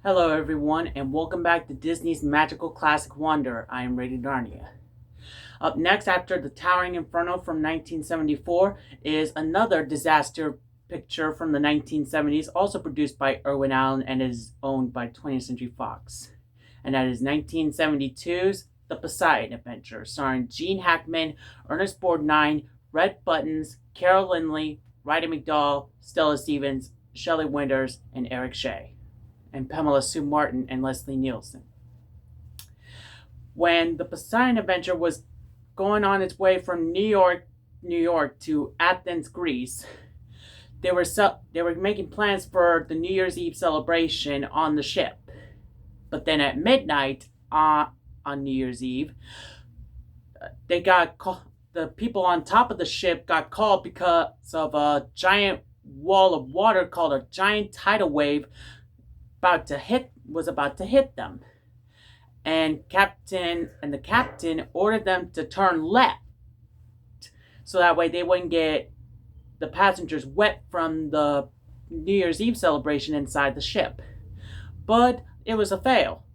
Hello everyone, and welcome back to Disney's Magical Classic Wonder. I am Rated Narnia. Up next, after The Towering Inferno from 1974, is another disaster picture from the 1970s, also produced by Irwin Allen and is owned by 20th Century Fox. And that is 1972's The Poseidon Adventure, starring Gene Hackman, Ernest Borgnine, Red Buttons, Carol Lindley, Ryder McDowell, Stella Stevens, Shelley Winters, and Eric Shea, and Pamela Sue Martin and Leslie Nielsen. When the Poseidon Adventure was going on its way from New York to Athens, Greece, they were making plans for the New Year's Eve celebration on the ship. But then at midnight on New Year's Eve, the people on top of the ship got called because of a giant wall of water called a giant tidal wave was about to hit them, and the captain ordered them to turn left, so that way they wouldn't get the passengers wet from the New Year's Eve celebration inside the ship. But it was a fail,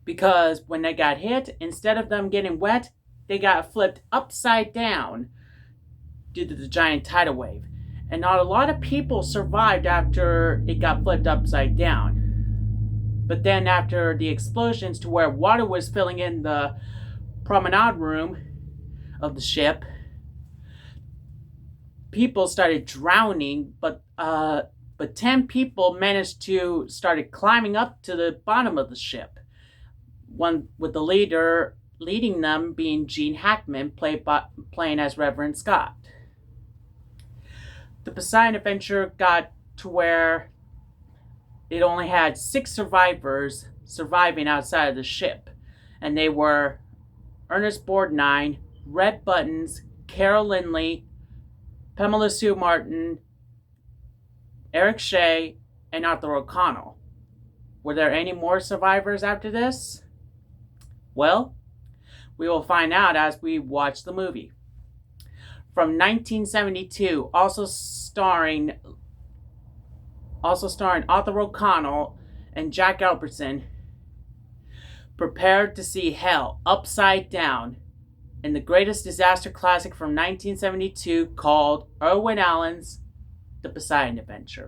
because when they got hit, instead of them getting wet, they got flipped upside down due to the giant tidal wave. And not a lot of people survived after it got flipped upside down. But then after the explosions to where water was filling in the promenade room of the ship, people started drowning, but 10 people managed to started climbing up to the bottom of the ship. One with the leading them being Gene Hackman, playing as Reverend Scott. The Poseidon Adventure got to where it only had 6 survivors surviving outside of the ship, and they were Ernest Borgnine, Red Buttons, Carol Lindley, Pamela Sue Martin, Eric Shea, and Arthur O'Connell. Were there any more survivors after this? Well, we will find out as we watch the movie. From 1972, also starring Arthur O'Connell and Jack Albertson. Prepare to see hell upside down in the greatest disaster classic from 1972 called Irwin Allen's The Poseidon Adventure.